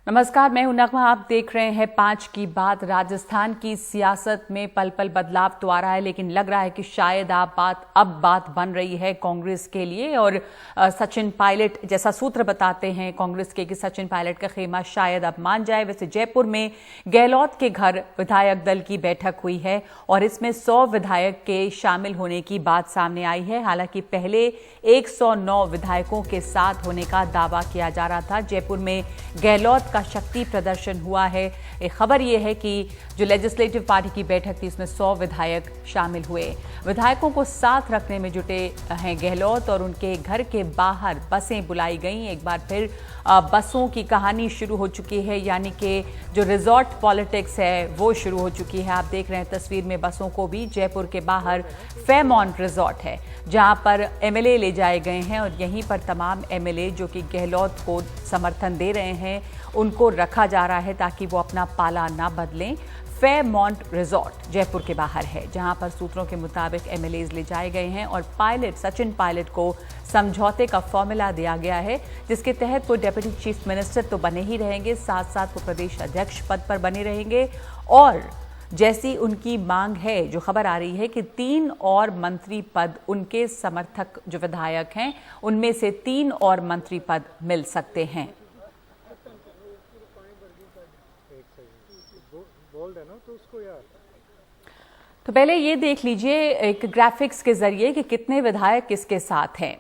नमस्कार, मैं हूं नगमा। आप देख रहे हैं 5 की बात। राजस्थान की सियासत में पल पल बदलाव तो आ रहा है, लेकिन लग रहा है कि शायद अब बात बन रही है कांग्रेस के लिए। और सचिन पायलट जैसा सूत्र बताते हैं कांग्रेस के कि सचिन पायलट का खेमा शायद अब मान जाए। वैसे जयपुर में गहलोत के घर विधायक दल की बैठक हुई है और इसमें 100 विधायक के शामिल होने की बात सामने आई है। हालांकि पहले 109 विधायकों के साथ होने का दावा किया जा रहा था। जयपुर में गहलोत का शक्ति प्रदर्शन हुआ है। एक खबर यह है कि जो लेजिस्लेटिव पार्टी की बैठक थी उसमें 100 विधायक शामिल हुए। विधायकों को साथ रखने में जुटे हैं गहलोत और उनके घर के बाहर बसें बुलाई गई। एक बार फिर बसों की कहानी शुरू हो चुकी है, यानी कि जो रिजॉर्ट पॉलिटिक्स है वो शुरू हो चुकी है। आप देख रहे हैं तस्वीर में बसों को भी। जयपुर के बाहर फेयरमाउंट रिजॉर्ट है जहां पर एमएलए ले जाए गए हैं और यहीं पर तमाम एमएलए जो कि गहलोत को समर्थन दे रहे हैं उनको रखा जा रहा है ताकि वो अपना पाला ना बदलें। फेयरमाउंट रिजॉर्ट जयपुर के बाहर है जहां पर सूत्रों के मुताबिक एमएलए ले जाए गए हैं और सचिन पायलट को समझौते का फॉर्मूला दिया गया है जिसके तहत वो डेप्यूटी चीफ मिनिस्टर तो बने ही रहेंगे, साथ साथ वो प्रदेश अध्यक्ष पद पर बने रहेंगे। और जैसी उनकी मांग है, जो खबर आ रही है कि 3 और मंत्री पद उनके समर्थक जो विधायक हैं उनमें से 3 और मंत्री पद मिल सकते हैं। तो पहले ये देख लीजिए एक ग्राफिक्स के जरिए कि कितने विधायक किसके साथ हैं।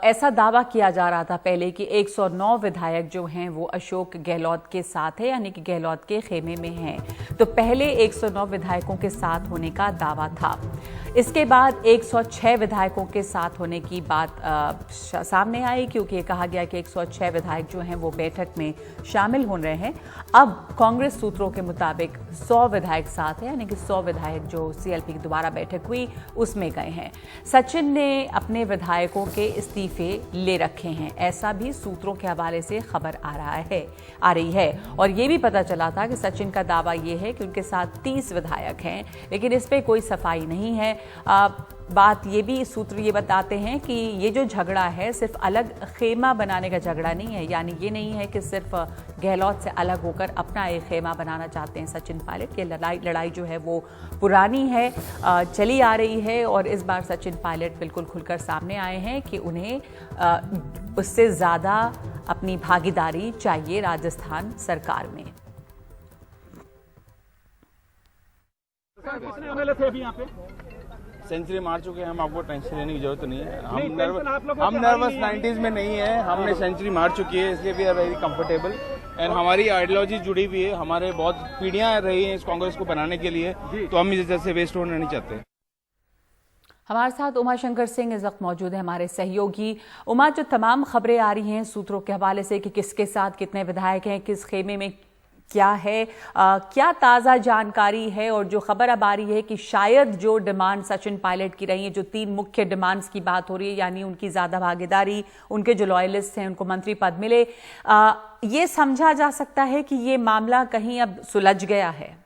ऐसा दावा किया जा रहा था पहले कि 109 विधायक जो हैं वो अशोक गहलोत के साथ है, यानी कि गहलोत के खेमे में हैं। तो पहले 109 विधायकों के साथ होने का दावा था। इसके बाद 106 विधायकों के साथ होने की बात सामने आई, क्योंकि ये कहा गया कि 106 विधायक जो हैं वो बैठक में शामिल हो रहे हैं। अब कांग्रेस सूत्रों के मुताबिक 100 विधायक साथ है, यानी कि 100 विधायक जो सीएलपी की दोबारा बैठक हुई उसमें गए हैं। सचिन ने अपने विधायकों के इस्तीफे ले रखे हैं, ऐसा भी सूत्रों के हवाले से खबर आ रही है। और ये भी पता चला था कि सचिन का दावा ये है कि उनके साथ 30 विधायक हैं, लेकिन इस पर कोई सफाई नहीं है। बात ये भी सूत्र ये बताते हैं कि ये जो झगड़ा है सिर्फ अलग खेमा बनाने का झगड़ा नहीं है, यानी ये नहीं है कि सिर्फ गहलोत से अलग होकर अपना एक खेमा बनाना चाहते हैं सचिन पायलट। ये लड़ाई जो है वो पुरानी है, चली आ रही है और इस बार सचिन पायलट बिल्कुल खुलकर सामने आए हैं कि उन्हें उससे ज़्यादा अपनी भागीदारी चाहिए राजस्थान सरकार में। कितने एमएलए थे अभी यहाँ पे? सेंचुरी मार चुके हैं हम, आपको टेंशन लेने की जरूरत नहीं है। हम नर्वस 90s में नहीं है, हमने सेंचुरी मार चुकी है, इसलिए we are very comfortable. And हमारी आइडियोलॉजी जुड़ी हुई है, हमारे बहुत पीढ़ियां रही हैं इस कांग्रेस को बनाने के लिए, तो हम इस तरह से वेस्ट होना नहीं चाहते। हमारे साथ उमा शंकर सिंह इस वक्त मौजूद है, हमारे सहयोगी। उमा, जो तमाम खबरें आ रही हैं सूत्रों के हवाले से कि किसके साथ कितने विधायक हैं, किस खेमे में क्या है, क्या ताज़ा जानकारी है? और जो खबर अब आ रही है कि शायद जो डिमांड सचिन पायलट की रही है, जो 3 मुख्य डिमांड्स की बात हो रही है, यानी उनकी ज़्यादा भागीदारी, उनके जो लॉयलिस्ट हैं उनको मंत्री पद मिले, ये समझा जा सकता है कि ये मामला कहीं अब सुलझ गया है।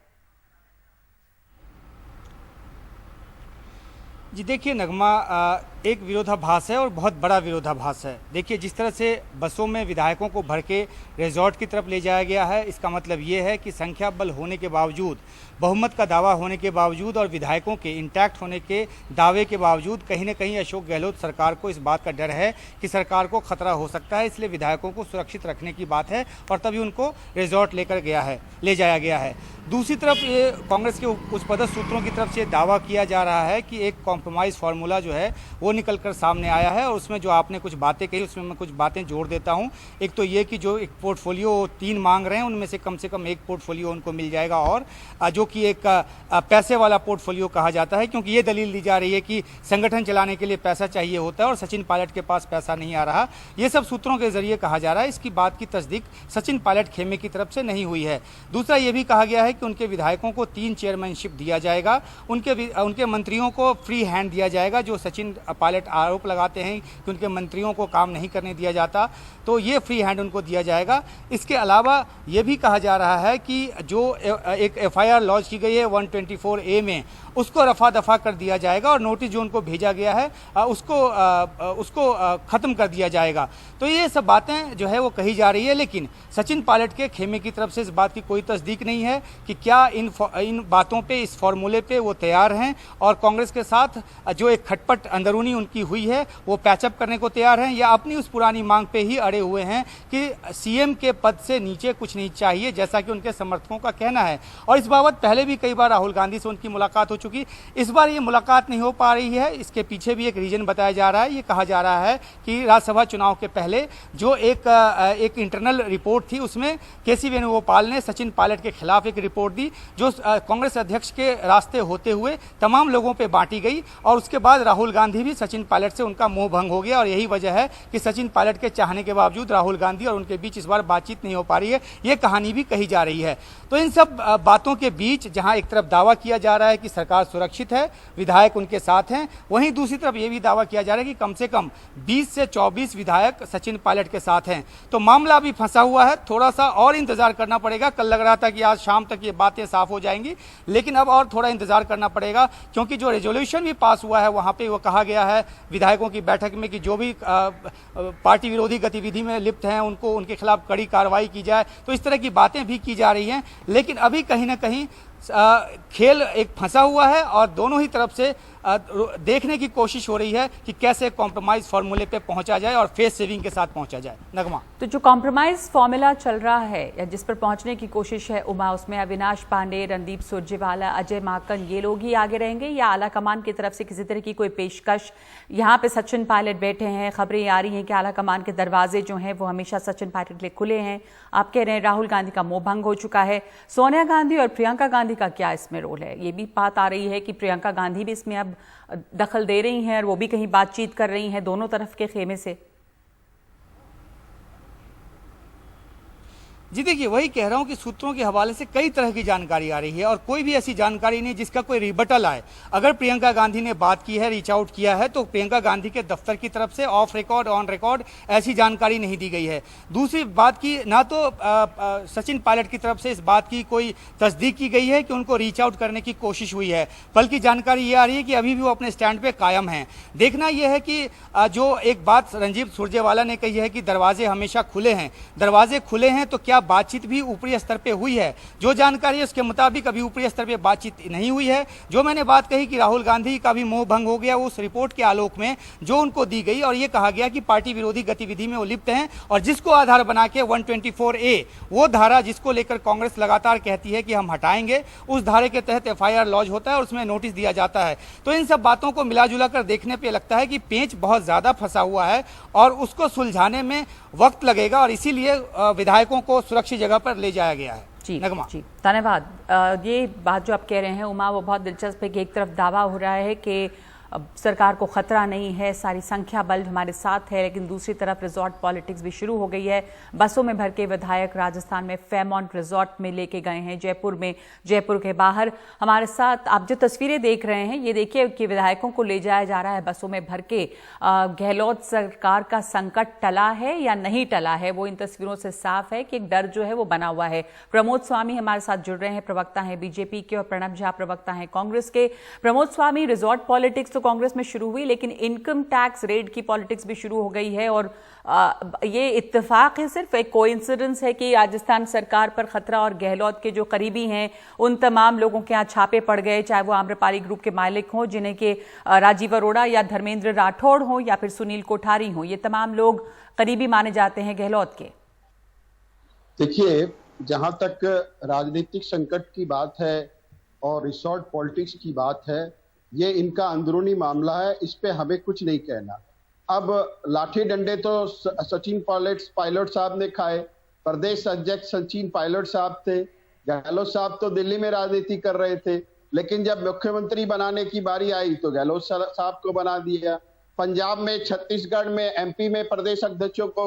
जी देखिए नगमा, एक विरोधाभास है और बहुत बड़ा विरोधाभास है। देखिए जिस तरह से बसों में विधायकों को भर के रिजॉर्ट की तरफ ले जाया गया है, इसका मतलब ये है कि संख्या बल होने के बावजूद, बहुमत का दावा होने के बावजूद और विधायकों के इंटैक्ट होने के दावे के बावजूद कहीं न कहीं अशोक गहलोत सरकार को इस बात का डर है कि सरकार को खतरा हो सकता है, इसलिए विधायकों को सुरक्षित रखने की बात है और तभी उनको रिजॉर्ट ले जाया गया है। दूसरी तरफ ये कांग्रेस के उच्चपदस्थ सूत्रों की तरफ से दावा किया जा रहा है कि एक कॉम्प्रोमाइज़ फार्मूला जो है वो निकलकर सामने आया है और उसमें जो आपने कुछ बातें कही उसमें मैं कुछ बातें जोड़ देता हूं। एक तो ये कि जो एक पोर्टफोलियो 3 मांग रहे हैं उनमें से कम एक पोर्टफोलियो उनको मिल जाएगा, और जो कि एक पैसे वाला पोर्टफोलियो कहा जाता है, क्योंकि ये दलील दी जा रही है कि संगठन चलाने के लिए पैसा चाहिए होता है और सचिन पायलट के पास पैसा नहीं आ रहा। ये सब सूत्रों के जरिए कहा जा रहा है। इसकी बात की तस्दीक सचिन पायलट खेमे की तरफ से नहीं हुई है। दूसरा ये भी कहा गया है कि उनके विधायकों को 3 चेयरमैनशिप दिया जाएगा, उनके मंत्रियों को फ्री हैंड दिया जाएगा, जो सचिन पायलट आरोप लगाते हैं कि उनके मंत्रियों को काम नहीं करने दिया जाता, तो ये फ्री हैंड उनको दिया जाएगा। इसके अलावा ये भी कहा जा रहा है कि जो एक FIR लॉन्च की गई है 124A में, उसको रफा दफा कर दिया जाएगा और नोटिस जो उनको भेजा गया है उसको ख़त्म कर दिया जाएगा। तो ये सब बातें जो है वो कही जा रही है, लेकिन सचिन पायलट के खेमे की तरफ से इस बात की कोई तस्दीक नहीं है कि क्या इन बातों पे, इस फॉर्मूले पे वो तैयार हैं और कांग्रेस के साथ जो एक खटपट अंदरूनी उनकी हुई है वो पैचअप करने को तैयार हैं, या अपनी उस पुरानी मांग पे ही अड़े हुए हैं कि CM के पद से नीचे कुछ नहीं चाहिए, जैसा कि उनके समर्थकों का कहना है। और इस बाबत पहले भी कई बार राहुल गांधी से उनकी मुलाकात हो चुकी, इस बार ये मुलाकात नहीं हो पा रही है। इसके पीछे भी एक रीजन बताया जा रहा है। ये कहा जा रहा है कि राज्यसभा चुनाव के पहले जो एक इंटरनल रिपोर्ट थी, उसमें KC वेणुगोपाल ने सचिन पायलट के खिलाफ एक रिपोर्ट दी, जो कांग्रेस अध्यक्ष के रास्ते होते हुए तमाम लोगों पे बांटी गई, और उसके बाद राहुल गांधी भी सचिन पायलट से उनका मोह भंग हो गया, और यही वजह है कि सचिन पायलट के चाहने के बावजूद राहुल गांधी और उनके बीच इस बार बातचीत नहीं हो पा रही है। ये कहानी भी कही जा रही है। तो इन सब बातों के बीच जहां एक तरफ दावा किया जा रहा है कि सरकार सुरक्षित है, विधायक उनके साथ हैं, वहीं दूसरी तरफ यह भी दावा किया जा रहा है कि कम से कम 20 से 24 विधायक सचिन पायलट के साथ हैं। तो मामला अभी फंसा हुआ है, थोड़ा सा और इंतजार करना पड़ेगा। कल लग रहा था कि आज शाम तक ये बातें साफ हो जाएंगी, लेकिन अब और थोड़ा इंतजार करना पड़ेगा, क्योंकि जो रेजोल्यूशन भी पास हुआ है वहां पे वो कहा गया है विधायकों की बैठक में कि जो भी पार्टी विरोधी गतिविधि में लिप्त हैं उनको, उनके खिलाफ कड़ी कार्रवाई की जाए। तो इस तरह की बातें भी की जा रही हैं, लेकिन अभी कहीं ना कहीं खेल एक फंसा हुआ है और दोनों ही तरफ से देखने की कोशिश हो रही है कि कैसे कॉम्प्रोमाइज फार्मूले पे पहुंचा जाए और फेस सेविंग के साथ पहुंचा जाए। नगमा, तो जो कॉम्प्रोमाइज फॉर्मूला चल रहा है या जिस पर पहुंचने की कोशिश है उमा, उसमें अविनाश पांडे, रणदीप सुरजेवाला, अजय माकन, ये लोग ही आगे रहेंगे या आला कमान की तरफ से किसी तरह की कोई पेशकश? यहाँ पे सचिन पायलट बैठे हैं, खबरें आ रही हैं कि आला कमान के दरवाजे जो हैं वो हमेशा सचिन पायलट के लिए खुले हैं। आप कह रहे हैं राहुल गांधी का मोह भंग हो चुका है। सोनिया गांधी और प्रियंका गांधी का क्या इसमें रोल है? ये भी बात आ रही है कि प्रियंका गांधी भी इसमें अब दखल दे रही हैं और वो भी कहीं बातचीत कर रही हैं दोनों तरफ के खेमे से। जी देखिए, वही कह रहा हूं कि सूत्रों के हवाले से कई तरह की जानकारी आ रही है और कोई भी ऐसी जानकारी नहीं जिसका कोई रिबटल आए। अगर प्रियंका गांधी ने बात की है, रीच आउट किया है, तो प्रियंका गांधी के दफ्तर की तरफ से ऑफ रिकॉर्ड, ऑन रिकॉर्ड ऐसी जानकारी नहीं दी गई है। दूसरी बात की ना तो सचिन पायलट की तरफ से इस बात की कोई तस्दीक की गई है कि उनको रीच आउट करने की कोशिश हुई है, बल्कि जानकारी ये आ रही है कि अभी भी वो अपने स्टैंड पे कायम हैं। देखना यह है कि जो एक बात रणदीप सुरजेवाला ने कही है कि दरवाजे हमेशा खुले हैं, दरवाजे खुले हैं तो क्या बातचीत भी ऊपरी स्तर पे हुई है? जो जानकारी है उसके मुताबिक अभी ऊपरी स्तर पे बातचीत नहीं हुई है। जो मैंने बात कही कि राहुल गांधी का भी मोह भंग हो गया उस रिपोर्ट के आलोक में जो उनको दी गई, और ये कहा गया कि पार्टी विरोधी गतिविधि में वो लिप्त हैं, और जिसको आधार बना के 124A, वो धारा जिसको लेकर कांग्रेस लगातार कहती है कि हम हटाएंगे, उस धारे के तहत FIR लॉन्च होता है और उसमें नोटिस दिया जाता है। तो इन सब बातों को मिला जुला कर देखने पर लगता है कि पेंच बहुत ज्यादा फंसा हुआ है और उसको सुलझाने में वक्त लगेगा, और इसीलिए विधायकों को सुरक्षित जगह पर ले जाया गया है। जी, नगमा जी, धन्यवाद। ये बात जो आप कह रहे हैं उमा, वो बहुत दिलचस्प है कि एक तरफ दावा हो रहा है कि सरकार को खतरा नहीं है, सारी संख्या बल हमारे साथ है, लेकिन दूसरी तरफ रिजॉर्ट पॉलिटिक्स भी शुरू हो गई है। बसों में भर के विधायक राजस्थान में फेयरमाउंट रिजॉर्ट में लेके गए हैं, जयपुर में, जयपुर के बाहर। हमारे साथ आप जो तस्वीरें देख रहे हैं ये देखिए कि विधायकों को ले जाया जा रहा है बसों में भर के। गहलोत सरकार का संकट टला है या नहीं टला है, वो इन तस्वीरों से साफ है कि एक डर जो है वो बना हुआ है। प्रमोद स्वामी हमारे साथ जुड़ रहे हैं, प्रवक्ता हैं बीजेपी के, और प्रणब झा प्रवक्ता हैं कांग्रेस के। प्रमोद स्वामी, रिजॉर्ट पॉलिटिक्स तो कांग्रेस में शुरू हुई, लेकिन इनकम टैक्स रेड की पॉलिटिक्स भी शुरू हो गई है, और ये इत्तेफाक है, सिर्फ एक कोइंसिडेंस है कि राजस्थान सरकार पर खतरा और गहलोत के जो करीबी हैं उन तमाम लोगों के यहाँ छापे पड़ गए, चाहे वो आम्रपाली ग्रुप के मालिक हों, जिन्हें के राजीव अरोड़ा या धर्मेंद्र राठौड़ हों या फिर सुनील कोठारी हों, ये तमाम लोग करीबी माने जाते हैं गहलोत के। देखिए, जहां तक राजनीतिक संकट की बात है और रिसोर्ट पॉलिटिक्स की बात है, ये इनका अंदरूनी मामला है, इस पे हमें कुछ नहीं कहना। अब लाठी डंडे तो सचिन पायलट साहब ने खाए, प्रदेश अध्यक्ष सचिन पायलट साहब थे, गहलोत साहब तो दिल्ली में राजनीति कर रहे थे, लेकिन जब मुख्यमंत्री बनाने की बारी आई तो गहलोत साहब को बना दिया। पंजाब में, छत्तीसगढ़ में, MP में प्रदेश अध्यक्षों को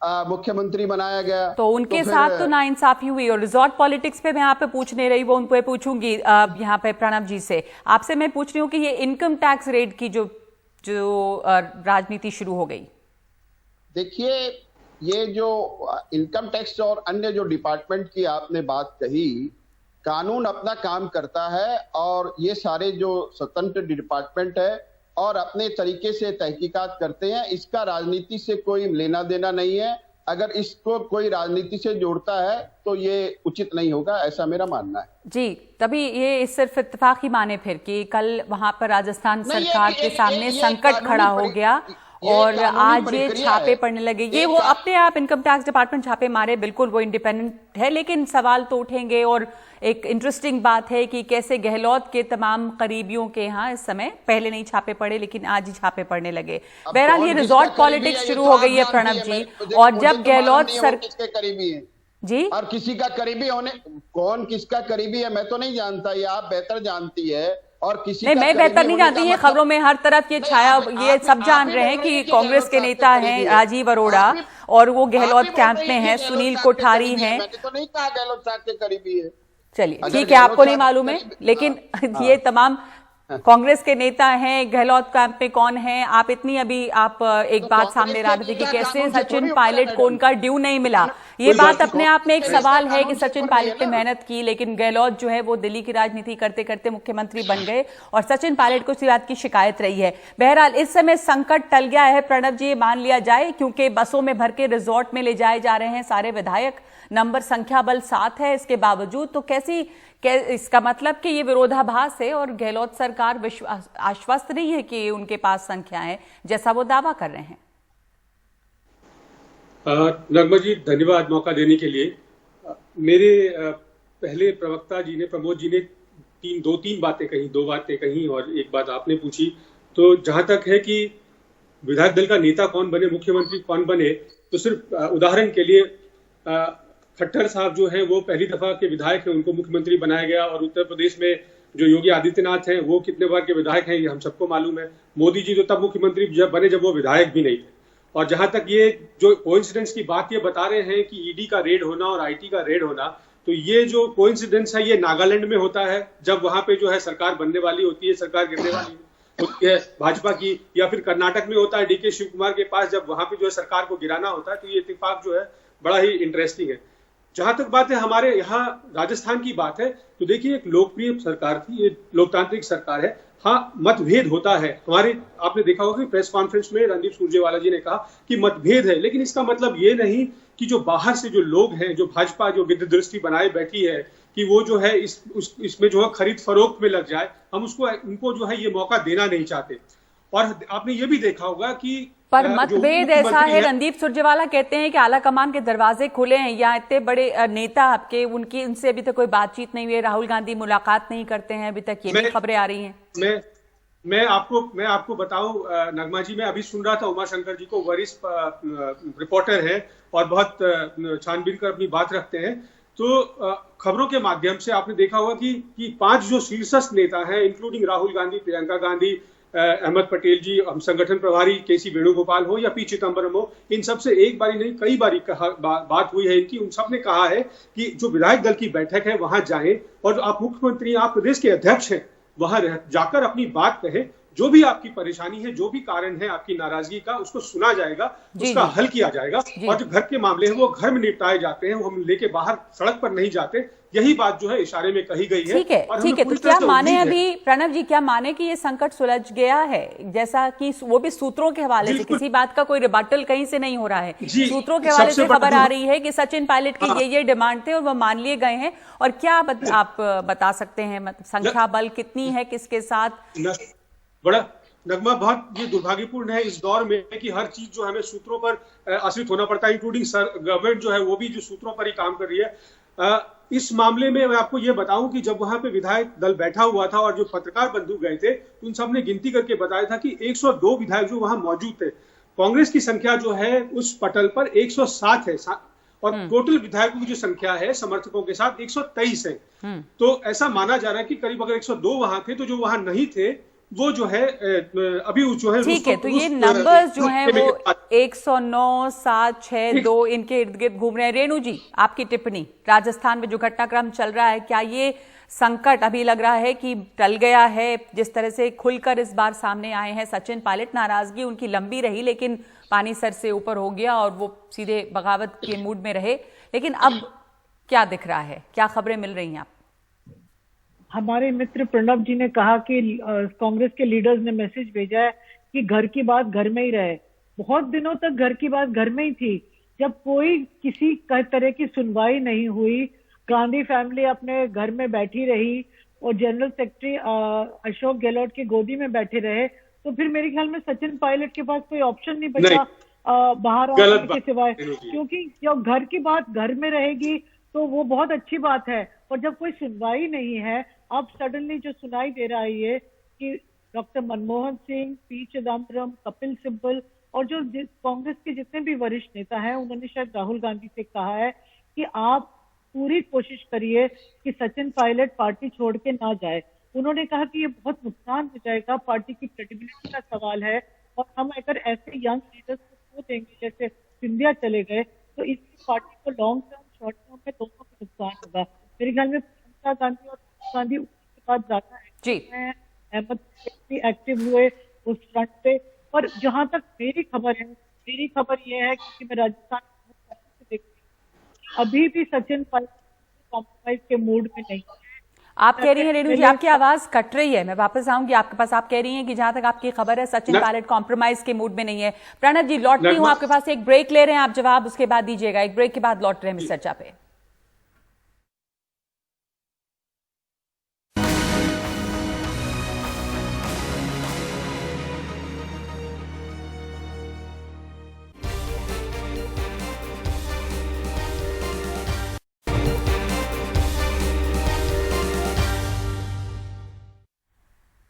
मुख्यमंत्री बनाया गया। तो उनके फिर साथ तो नाइंसाफी हुई। और रिजॉर्ट पॉलिटिक्स पे मैं यहाँ पे पूछ नहीं रही, वो उन पे पूछूंगी यहाँ पे प्रणब जी से। आपसे मैं पूछ रही हूँ कि ये इनकम टैक्स रेट की जो राजनीति शुरू हो गई। देखिए, ये जो इनकम टैक्स और अन्य जो डिपार्टमेंट की आपने बात कही, कानून अपना काम करता है और ये सारे जो स्वतंत्र डिपार्टमेंट है और अपने तरीके से तहकीकात करते हैं। इसका राजनीति से कोई लेना देना नहीं है। अगर इसको कोई राजनीति से जोड़ता है तो ये उचित नहीं होगा, ऐसा मेरा मानना है। जी, तभी ये सिर्फ इत्तेफाक ही माने फिर कि कल वहां पर राजस्थान सरकार के सामने संकट खड़ा हो गया और आज ये छापे पड़ने लगे। ये वो अपने आप इनकम टैक्स डिपार्टमेंट छापे मारे, बिल्कुल वो इंडिपेंडेंट है, लेकिन सवाल तो उठेंगे। और एक इंटरेस्टिंग बात है कि कैसे गहलोत के तमाम करीबियों के यहाँ इस समय पहले नहीं छापे पड़े लेकिन आज ही छापे पड़ने लगे। बहरहाल ये रिजॉर्ट पॉलिटिक्स शुरू हो गई है प्रणब जी। और जब गहलोत सर किसके करीबी है जी, और किसी का करीबी होने, कौन किसका करीबी है मैं तो नहीं जानता, ये आप बेहतर जानती है। और किसी नहीं, मैं बेहतर नहीं जानती। ये खबरों में हर तरफ ये छाया, ये सब जान रहे हैं कि कांग्रेस के नेता हैं राजीव अरोड़ा और वो गहलोत कैंप में हैं, सुनील कोठारी हैं। मैंने तो नहीं कहा गहलोत साहब के करीबी है। चलिए ठीक है, आपको नहीं मालूम है, लेकिन ये तमाम कांग्रेस के नेता हैं। गहलोत कैंप में कौन है? आप इतनी अभी आप एक बात सामने ला रहे थे कि कैसे सचिन पायलट को उनका ड्यू नहीं मिला। ये बात अपने आप में एक सवाल है कि सचिन पायलट ने मेहनत की, लेकिन गहलोत जो है वो दिल्ली की राजनीति करते करते मुख्यमंत्री बन गए और सचिन पायलट को इस बात की शिकायत रही है। बहरहाल इस समय संकट टल गया है प्रणब जी, मान लिया जाए, क्योंकि बसों में भर के रिजॉर्ट में ले जाए जा रहे हैं सारे विधायक। नंबर संख्या बल 7 है, इसके बावजूद तो इसका मतलब कि ये विरोधाभास है और गहलोत सरकार आश्वस्त नहीं है कि उनके पास संख्या है जैसा वो दावा कर रहे हैं। नगमा जी, धन्यवाद मौका देने के लिए। मेरे पहले प्रवक्ता जी ने, प्रमोद जी ने दो तीन बातें कही और एक बात आपने पूछी। तो जहां तक है कि विधायक दल का नेता कौन बने, मुख्यमंत्री कौन बने, तो सिर्फ उदाहरण के लिए खट्टर साहब जो हैं वो पहली दफा के विधायक हैं, उनको मुख्यमंत्री बनाया गया। और उत्तर प्रदेश में जो योगी आदित्यनाथ हैं वो कितने बार के विधायक हैं ये हम सबको मालूम है। मोदी जी तो तब मुख्यमंत्री जब बने जब वो विधायक भी नहीं थे। और जहां तक ये जो कोइंसिडेंस की बात ये बता रहे हैं कि ईडी का रेड होना और आईटी का रेड होना, तो ये जो कोइंसिडेंस है ये नागालैंड में होता है जब वहां पे जो है सरकार बनने वाली होती है, सरकार गिरने वाली होती है भाजपा की, या फिर कर्नाटक में होता है डीके शिव कुमार के पास जब वहां पे जो है सरकार को गिराना होता है। तो ये इत्तेफाक जो है बड़ा ही इंटरेस्टिंग है। जहां तक बात है हमारे यहाँ राजस्थान की बात है, तो देखिए एक लोकप्रिय सरकार थी, ये लोकतांत्रिक सरकार है। हाँ, मतभेद होता है हमारे, आपने देखा होगा कि प्रेस कॉन्फ्रेंस में रणदीप सुरजेवाला जी ने कहा कि मतभेद है, लेकिन इसका मतलब ये नहीं कि जो बाहर से जो लोग हैं, जो भाजपा जो गिद्ध दृष्टि बनाए बैठी है कि वो जो है इसमें जो है खरीद फरोख्त में लग जाए, हम उनको जो है ये मौका देना नहीं चाहते। और आपने ये भी देखा होगा कि पर मतभेद ऐसा है, रणदीप सुरजेवाला कहते हैं कि आला कमान के दरवाजे खुले हैं, या इतने बड़े नेता आपके उनसे अभी तक कोई बातचीत नहीं हुई, राहुल गांधी मुलाकात नहीं करते हैं अभी तक, ये भी खबरें आ रही हैं। मैं आपको बताऊं नगमा जी, मैं अभी सुन रहा था उमाशंकर जी को, वरिष्ठ रिपोर्टर है और बहुत छानबीन कर अपनी बात रखते हैं। तो खबरों के माध्यम से आपने देखा होगा कि 5 जो शीर्षस्थ नेता हैं, इंक्लूडिंग राहुल गांधी, प्रियंका गांधी, अहमद पटेल जी, हम संगठन प्रभारी केसी वेणुगोपाल हो या पी चिदंबरम हो, इन सबसे एक बारी नहीं कई बारी बात हुई है इनकी। उन सब ने कहा है कि जो विधायक दल की बैठक है वहां जाएं और आप मुख्यमंत्री, आप प्रदेश के अध्यक्ष हैं, वहां जाकर अपनी बात कहें, जो भी आपकी परेशानी है, जो भी कारण है आपकी नाराजगी का, उसको सुना जाएगा, उसका हल किया जाएगा। और जो घर के मामले हैं वो घर में निपटाए जाते हैं, वो हम लेके बाहर सड़क पर नहीं जाते। यही बात जो है इशारे में कही गई है। ठीक है। तो क्या माने अभी प्रणब जी, क्या माने कि ये संकट सुलझ गया है, जैसा कि वो भी सूत्रों के हवाले से, किसी बात का कोई रिबटल कहीं से नहीं हो रहा है, सूत्रों के हवाले से खबर आ रही है कि सचिन पायलट की ये डिमांड थे और वो मान लिए गए हैं। और क्या आप बता सकते हैं, मतलब संख्या बल कितनी है, किसके साथ? बड़ा नगमा, बहुत ये दुर्भाग्यपूर्ण है इस दौर में कि हर चीज जो हमें सूत्रों पर आश्रित होना पड़ता है, इंक्लूडिंग गवर्नमेंट जो है वो भी जो सूत्रों पर ही काम कर रही है। इस मामले में मैं आपको ये बताऊं कि जब वहां पे विधायक दल बैठा हुआ था और जो पत्रकार बंधु गए थे, उन सब ने गिनती करके बताया था कि 102 विधायक जो वहां मौजूद थे। कांग्रेस की संख्या जो है उस पटल पर 107 है और टोटल विधायकों की जो संख्या है समर्थकों के साथ 123 है। तो ऐसा माना जा रहा है कि करीब अगर 102 वहां थे तो जो वहां नहीं थे वो जो है अभी जो है ठीक है, तो ये नंबर्स जो हैं वो 109, 7, 6, 2 इनके इर्द गिर्द घूम रहे हैं। रेणु जी, आपकी टिप्पणी, राजस्थान में जो घटनाक्रम चल रहा है, क्या ये संकट अभी लग रहा है कि टल गया है? जिस तरह से खुलकर इस बार सामने आए हैं सचिन पायलट, नाराजगी उनकी लंबी रही लेकिन पानी सर से ऊपर हो गया और वो सीधे बगावत के मूड में रहे, लेकिन अब क्या दिख रहा है, क्या खबरें मिल रही हैं आप? हमारे मित्र प्रणव जी ने कहा कि कांग्रेस के लीडर्स ने मैसेज भेजा है कि घर की बात घर में ही रहे। बहुत दिनों तक घर की बात घर में ही थी, जब कोई किसी तरह की सुनवाई नहीं हुई, गांधी फैमिली अपने घर में बैठी रही और जनरल सेक्रेटरी अशोक गहलोत की गोदी में बैठे रहे, तो फिर मेरे ख्याल में सचिन पायलट के पास कोई ऑप्शन नहीं बचा बाहर आने के सिवाय, क्योंकि जब घर की बात घर में रहेगी तो वो बहुत अच्छी बात है। और जब कोई सुनवाई नहीं है, अब सडनली जो सुनाई दे रहा है ये कि डॉक्टर मनमोहन सिंह, पी चिदम्बरम, कपिल सिब्बल और जो कांग्रेस के जितने भी वरिष्ठ नेता हैं, उन्होंने शायद राहुल गांधी से कहा है कि आप पूरी कोशिश करिए कि सचिन पायलट पार्टी छोड़ के ना जाए। उन्होंने कहा कि ये बहुत नुकसान हो जाएगा, पार्टी की क्रेडिबिलिटी का सवाल है और हम अगर ऐसे यंग लीडर्स को देंगे जैसे सिंधिया चले गए तो इसकी पार्टी को लॉन्ग टर्म शॉर्ट टर्म में दोनों को नुकसान होगा। मेरे ख्याल में प्रियंका गांधी और राहुल गांधी उसके बाद ज्यादा अहमद एक्टिव हुए उस फ्रंट पे। और जहां तक मेरी खबर ये है कि मैं राजस्थान देखती हूँ, अभी भी सचिन पायलट कॉम्प्रोमाइज के मूड में नहीं है। आप कह रही हैं रेणु जी, आपकी आवाज कट रही है, मैं वापस आऊंगी आपके पास। आप कह रही हैं कि जहां तक आपकी खबर है सचिन पायलट कॉम्प्रोमाइज के मूड में नहीं है। प्रणव जी, लौटती हूं आपके पास, एक ब्रेक ले रहे हैं आप, जवाब उसके बाद दीजिएगा। एक ब्रेक के बाद लौट रहे हैं इस चर्चा पे।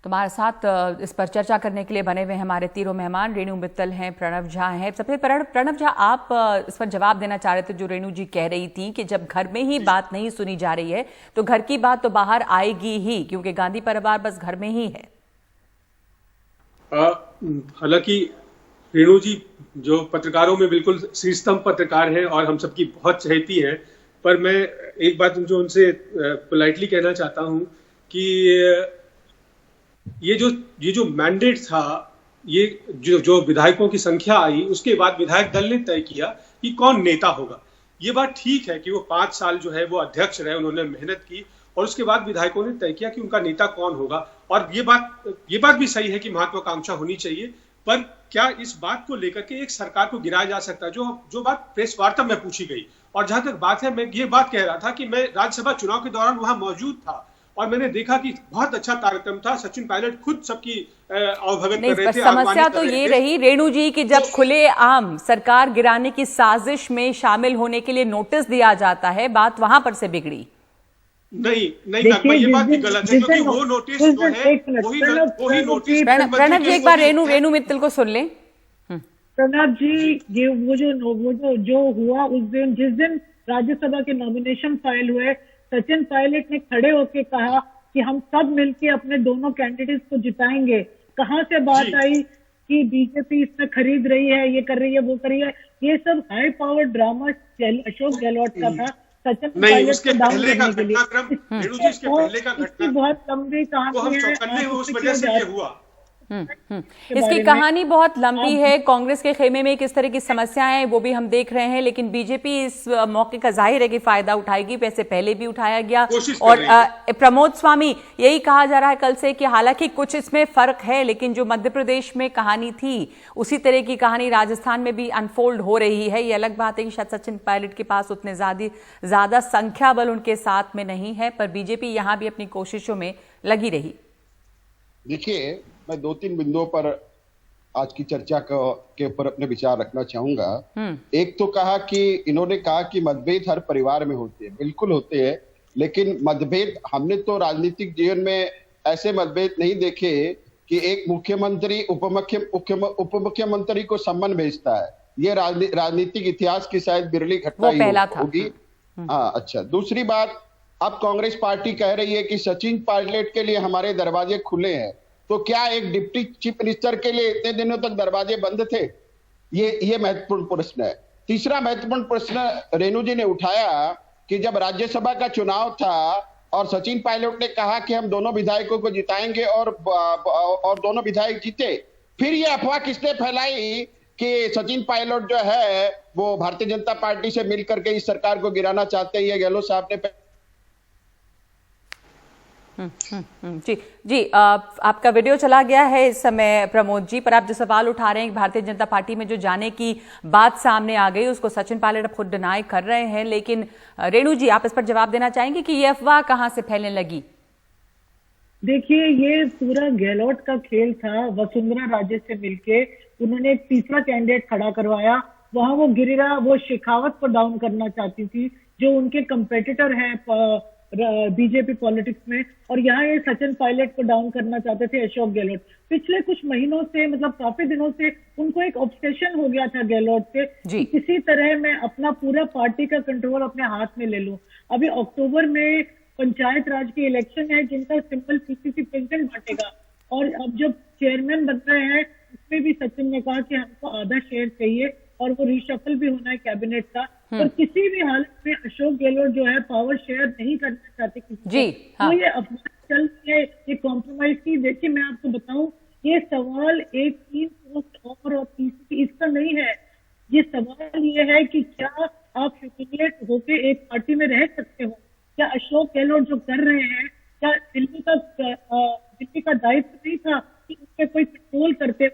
तुम्हारे साथ इस पर चर्चा करने के लिए बने हुए हमारे तीनों मेहमान रेणु मित्तल हैं, प्रणव झा हैं। सबसे प्रणव झा, आप इस पर जवाब देना चाह रहे थे जो रेणु जी कह रही थी कि जब घर में ही बात नहीं सुनी जा रही है तो घर की बात तो बाहर आएगी ही, क्योंकि गांधी परिवार बस घर में ही है। हालांकि रेणु जी जो पत्रकारों में बिल्कुल शीर्षतम पत्रकार हैं और हम सबकी बहुत चहेती हैं, पर मैं एक बात जो उनसे पोलाइटली कहना चाहता हूं कि ये जो मैंडेट था, ये जो विधायकों की संख्या आई, उसके बाद विधायक दल ने तय किया कि कौन नेता होगा। ये बात ठीक है कि वो 5 साल जो है वो अध्यक्ष रहे, उन्होंने मेहनत की और उसके बाद विधायकों ने तय किया कि उनका नेता कौन होगा। और ये बात भी सही है कि महत्वाकांक्षा होनी चाहिए, पर क्या इस बात को लेकर के एक सरकार को गिराया जा सकता है? जो बात प्रेस वार्ता में पूछी गई, और जहां तक बात है, मैं ये बात कह रहा था कि मैं राज्यसभा चुनाव के दौरान वहां मौजूद था और मैंने देखा कि बहुत अच्छा तारतम्य था। सचिन पायलट खुद सबकी अवगत कर रहे थे। समस्या तो ये रही रेणु जी कि जब खुले आम सरकार गिराने की साजिश में शामिल होने के लिए नोटिस दिया जाता है, बात वहां पर से बिगड़ी। नहीं, ये बात भी गलत है, क्योंकि वो नोटिस जो है वही नोटिस। प्रणव जी, एक बार रेणु मित्तल को सुन लें। प्रणव जी, वो जो हुआ उस दिन, जिस दिन राज्यसभा के नॉमिनेशन फाइल हुए, सचिन पायलट ने खड़े होकर कहा कि हम सब मिलके अपने दोनों कैंडिडेट्स को जिताएंगे। कहां से बात आई कि बीजेपी इसमें खरीद रही है, ये कर रही है, वो कर रही है? ये सब high power drama Ashok Gehlot का था। सचिन पायलट को डाउन करने के लिए इसकी बहुत लंबी कहानी है। इसकी कहानी बहुत लंबी है। कांग्रेस के खेमे में किस तरह की समस्याएं हैं वो भी हम देख रहे हैं, लेकिन बीजेपी इस मौके का जाहिर है कि फायदा उठाएगी। वैसे पहले भी उठाया गया और प्रमोद स्वामी, यही कहा जा रहा है कल से कि हालांकि कुछ इसमें फर्क है, लेकिन जो मध्य प्रदेश में कहानी थी उसी तरह की कहानी राजस्थान में भी अनफोल्ड हो रही है। ये अलग बात है कि शायद सचिन पायलट के पास उतने ज्यादा संख्या बल उनके साथ में नहीं है, पर बीजेपी यहां भी अपनी कोशिशों में लगी रही। देखिए, मैं 2-3 बिंदुओं पर आज की चर्चा के ऊपर अपने विचार रखना चाहूंगा। एक तो इन्होंने कहा कि मतभेद हर परिवार में होते हैं। बिल्कुल होते हैं, लेकिन मतभेद, हमने तो राजनीतिक जीवन में ऐसे मतभेद नहीं देखे कि एक मुख्यमंत्री उप मुख्यमंत्री को सम्मन भेजता है। ये राजनीतिक इतिहास की शायद बिरली घटना होगी। हाँ, अच्छा। दूसरी बात, अब कांग्रेस पार्टी कह रही है कि सचिन पायलट के लिए हमारे दरवाजे खुले हैं। तो क्या एक डिप्टी चीफ मिनिस्टर के लिए इतने दिनों तक दरवाजे बंद थे? ये महत्वपूर्ण प्रश्न है। तीसरा महत्वपूर्ण प्रश्न रेणु जी ने उठाया कि जब राज्यसभा का चुनाव था और सचिन पायलट ने कहा कि हम दोनों विधायकों को जिताएंगे और दोनों विधायक जीते, फिर ये अफवाह किसने फैलाई कि सचिन पायलट जो है वो भारतीय जनता पार्टी से मिलकर के इस सरकार को गिराना चाहते हैं। गहलोत साहब ने जी आपका वीडियो चला गया है इस समय प्रमोद जी, पर आप जो सवाल उठा रहे हैं भारतीय जनता पार्टी में जो जाने की बात सामने आ गई उसको सचिन पायलट अब खुद डिनाई कर रहे हैं, लेकिन रेणु जी आप इस पर जवाब देना चाहेंगे कि ये अफवाह कहां से फैलने लगी? देखिए, ये पूरा गहलोत का खेल था। वसुंधरा राजे से मिलके उन्होंने एक तीसरा कैंडिडेट खड़ा करवाया, वहां वो गिरिराज वो शेखावत को डाउन करना चाहती थी जो उनके कंपेटिटर है बीजेपी पॉलिटिक्स में, और यहाँ ये सचिन पायलट को डाउन करना चाहते थे अशोक गहलोत। पिछले कुछ महीनों से, मतलब काफी दिनों से उनको एक ऑब्सेशन हो गया था गहलोत से कि किसी तरह मैं अपना पूरा पार्टी का कंट्रोल अपने हाथ में ले लूं। अभी अक्टूबर में पंचायत राज की इलेक्शन है जिनका सिंपल पीसीसी पेंशन बांटेगा, और अब जब चेयरमैन बन रहे हैं उसमें भी सचिन ने कहा कि हमको आधा शेयर चाहिए और वो रिशफल भी होना है कैबिनेट का। और किसी भी हालत में अशोक गहलोत जो है पावर शेयर नहीं करना चाहते किसी जी, तो ये अफवाह चल रही है, ये कॉम्प्रोमाइज की। देखिए, मैं आपको बताऊं, ये सवाल एक 3 पोस्ट और तीसरी इसका नहीं है। ये सवाल ये है कि क्या आप ह्यूमिलिएट होके एक पार्टी में रह सकते हो? क्या अशोक गहलोत जो कर रहे हैं, क्या दिल्ली का दायित्व नहीं था कि उस पर कोई कंट्रोल करते,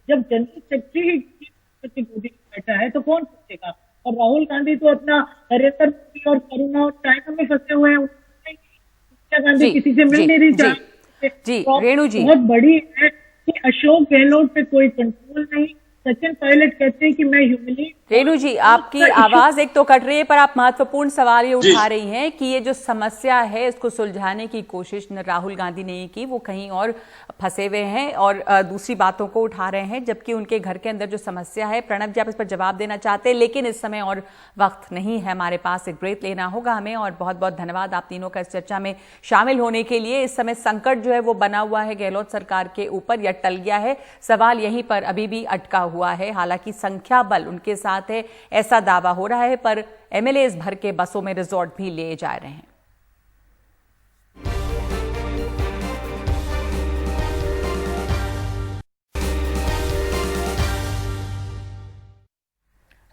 जब जनरल सेक्रेटरी मोदी बैठा है तो कौन सोचेगा? और राहुल गांधी तो अपना नरेंद्र मोदी और करुणा और चाइना में फंसे हुए हैं, सोनिया गांधी किसी से मिल नहीं रही जी रेणु जी, बहुत बड़ी है कि अशोक गहलोत पे कोई कंट्रोल नहीं। सचिन पायलट कहते हैं कि मैं ह्यूमिलिएट। रेणु जी, आपकी आवाज एक तो कट रही है, पर आप महत्वपूर्ण सवाल ये उठा रही हैं कि ये जो समस्या है इसको सुलझाने की कोशिश न राहुल गांधी ने की, वो कहीं और फंसे हुए हैं और दूसरी बातों को उठा रहे हैं, जबकि उनके घर के अंदर जो समस्या है। प्रणब जी आप इस पर जवाब देना चाहते हैं, लेकिन इस समय और वक्त नहीं है हमारे पास, एक ब्रेक लेना होगा हमें। और बहुत बहुत धन्यवाद आप तीनों का इस चर्चा में शामिल होने के लिए। इस समय संकट जो है वो बना हुआ है गहलोत सरकार के ऊपर या टल गया है, सवाल यहीं पर अभी भी अटका हुआ है। हालांकि संख्या बल उनके साथ है ऐसा दावा हो रहा है, पर एमएलएस भर के बसों में रिजॉर्ट भी ले जा रहे हैं।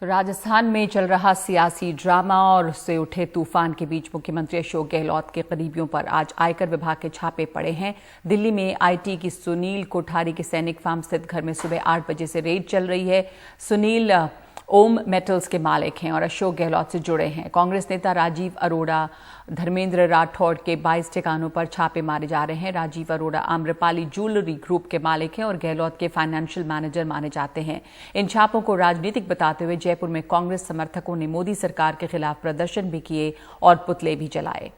राजस्थान में चल रहा सियासी ड्रामा और उससे उठे तूफान के बीच मुख्यमंत्री अशोक गहलोत के करीबियों पर आज आयकर विभाग के छापे पड़े हैं। दिल्ली में आईटी की सुनील कोठारी के सैनिक फार्म स्थित घर में सुबह 8 बजे से रेड चल रही है। सुनील ओम मेटल्स के मालिक हैं और अशोक गहलोत से जुड़े हैं। कांग्रेस नेता राजीव अरोड़ा, धर्मेंद्र राठौड़ के 22 ठिकानों पर छापे मारे जा रहे हैं। राजीव अरोड़ा आम्रपाली ज्वेलरी ग्रुप के मालिक हैं और गहलोत के फाइनेंशियल मैनेजर माने जाते हैं। इन छापों को राजनीतिक बताते हुए जयपुर में कांग्रेस समर्थकों ने मोदी सरकार के खिलाफ प्रदर्शन भी किए और पुतले भी जलाए।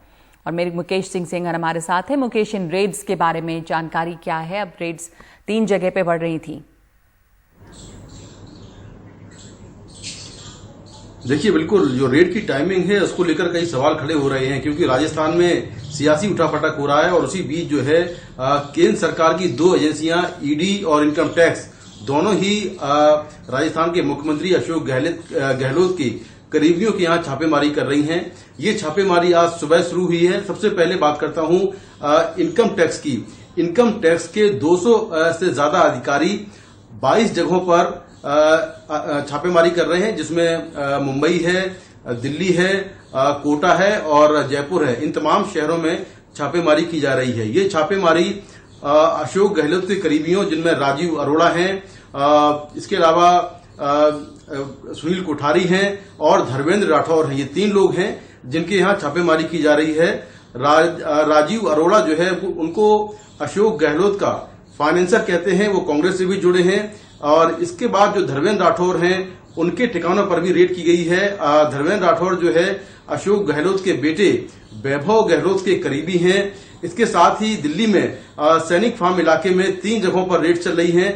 और मेरे मुकेश सिंह सेंगर हमारे साथ हैं। मुकेश, इन रेड्स के बारे में जानकारी क्या है? अब रेड्स 3 जगह पे बढ़ रही थी। देखिए, बिल्कुल जो रेड की टाइमिंग है उसको लेकर कई सवाल खड़े हो रहे हैं, क्योंकि राजस्थान में सियासी उठापटक हो रहा है और उसी बीच जो है केंद्र सरकार की 2 एजेंसियां ईडी और इनकम टैक्स दोनों ही राजस्थान के मुख्यमंत्री अशोक गहलोत की करीबियों के यहाँ छापेमारी कर रही हैं। ये छापेमारी आज सुबह शुरू हुई है। सबसे पहले बात करता हूं इनकम टैक्स की। इनकम टैक्स के 200 से ज्यादा अधिकारी 22 जगहों पर छापेमारी कर रहे हैं, जिसमें मुंबई है, दिल्ली है, कोटा है और जयपुर है। इन तमाम शहरों में छापेमारी की जा रही है। ये छापेमारी अशोक गहलोत के करीबियों, जिनमें राजीव अरोड़ा हैं, इसके अलावा सुनील कोठारी हैं और धर्मेंद्र राठौर हैं, ये 3 लोग हैं जिनके यहाँ छापेमारी की जा रही है। राजीव अरोड़ा जो है उनको अशोक गहलोत का फाइनेंसर कहते हैं, वो कांग्रेस से भी जुड़े हैं। और इसके बाद जो धर्मेंद्र राठौर हैं उनके ठिकानों पर भी रेड की गई है। धर्मेंद्र राठौर जो है अशोक गहलोत के बेटे वैभव गहलोत के करीबी हैं। इसके साथ ही दिल्ली में सैनिक फार्म इलाके में 3 जगहों पर रेड चल रही है।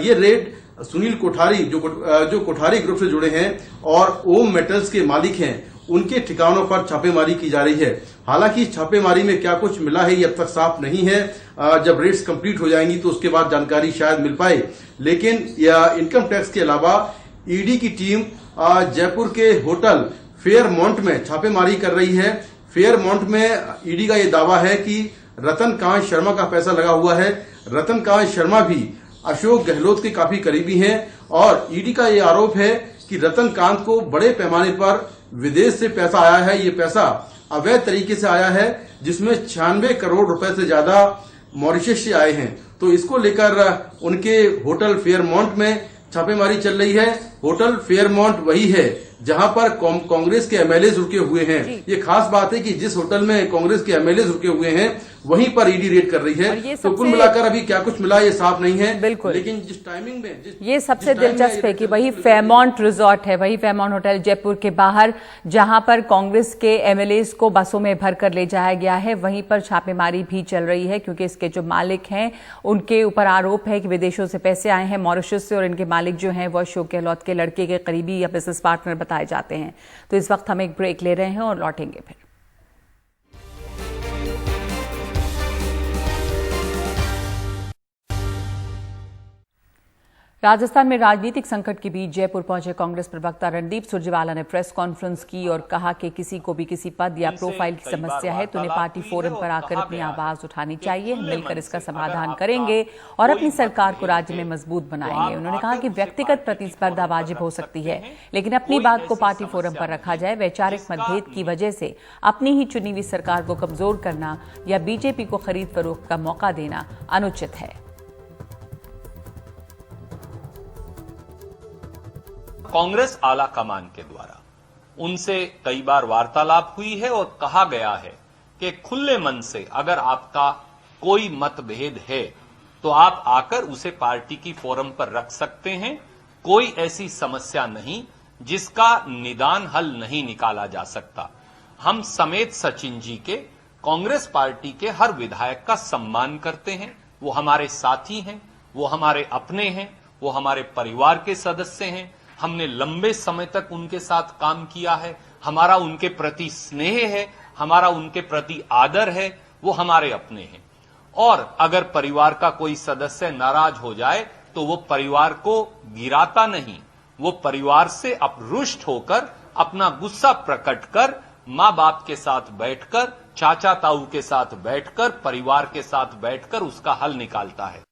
ये रेड सुनील कोठारी जो कोठारी ग्रुप से जुड़े हैं और ओम मेटल्स के मालिक हैं, उनके ठिकानों पर छापेमारी की जा रही है। हालांकि छापेमारी में क्या कुछ मिला है ये अब तक साफ नहीं है। जब रेट्स कंप्लीट हो जाएंगी तो उसके बाद जानकारी शायद मिल पाए। लेकिन इनकम टैक्स के अलावा ईडी की टीम जयपुर के होटल फेयरमाउंट में छापेमारी कर रही है। फेयरमाउंट में ईडी का ये दावा है कि रतनकांत शर्मा का पैसा लगा हुआ है। रतनकांत शर्मा भी अशोक गहलोत के काफी करीबी हैं और ईडी का ये आरोप है कि रतनकांत को बड़े पैमाने पर विदेश से पैसा आया है। ये पैसा अवैध तरीके से आया है, जिसमें 96 करोड़ रुपए से ज्यादा मॉरिशस से आए हैं। तो इसको लेकर उनके होटल फेयरमाउंट में छापेमारी चल रही है। होटल फेयरमाउंट वही है जहां पर कांग्रेस के एमएलए रुके हुए हैं। ये खास बात है कि जिस होटल में कांग्रेस के एमएलए रुके हुए हैं वहीं पर ईडी रेड कर रही है। तो कुल मिलाकर अभी क्या कुछ मिला ये साफ नहीं है। बिल्कुल, लेकिन जिस टाइमिंग में ये सबसे दिलचस्प है कि वही फेयरमाउंट रिजॉर्ट है, वही फेयरमाउंट होटल जयपुर के बाहर जहां पर कांग्रेस के एमएलए को बसों में भरकर ले जाया गया है, वहीं पर छापेमारी भी चल रही है क्योंकि इसके जो मालिक हैं उनके ऊपर आरोप है कि विदेशों से पैसे आए हैं मॉरिशस से, और इनके मालिक जो हैं वो अशोक गहलोत के लड़के के करीबी या बिजनेस पार्टनर बताए जाते हैं। तो इस वक्त हम एक ब्रेक ले रहे हैं और लौटेंगे फिर। राजस्थान में राजनीतिक संकट के बीच जयपुर पहुंचे कांग्रेस प्रवक्ता रणदीप सुरजेवाला ने प्रेस कॉन्फ्रेंस की और कहा कि किसी को भी किसी पद या प्रोफाइल की समस्या है तो उन्हें पार्टी फोरम पर आकर अपनी आवाज उठानी चाहिए। हम मिलकर इसका समाधान करेंगे और अपनी सरकार को राज्य में मजबूत बनाएंगे। उन्होंने कहा कि व्यक्तिगत प्रतिस्पर्धा वाजिब हो सकती है, लेकिन अपनी बात को पार्टी फोरम पर रखा जाए। वैचारिक मतभेद की वजह से अपनी ही चुनी हुई सरकार को कमजोर करना या बीजेपी को खरीद फरोख्त का मौका देना अनुचित है। कांग्रेस आला कमान के द्वारा उनसे कई बार वार्तालाप हुई है और कहा गया है कि खुले मन से अगर आपका कोई मतभेद है तो आप आकर उसे पार्टी की फोरम पर रख सकते हैं। कोई ऐसी समस्या नहीं जिसका निदान हल नहीं निकाला जा सकता। हम समेत सचिन जी के कांग्रेस पार्टी के हर विधायक का सम्मान करते हैं। वो हमारे साथी हैं, वो हमारे अपने हैं, वो हमारे परिवार के सदस्य हैं। हमने लंबे समय तक उनके साथ काम किया है। हमारा उनके प्रति स्नेह है, हमारा उनके प्रति आदर है, वो हमारे अपने हैं। और अगर परिवार का कोई सदस्य नाराज हो जाए तो वो परिवार को गिराता नहीं, वो परिवार से रुष्ट होकर अपना गुस्सा प्रकट कर मां बाप के साथ बैठकर, चाचा ताऊ के साथ बैठकर, परिवार के साथ बैठकर उसका हल निकालता है।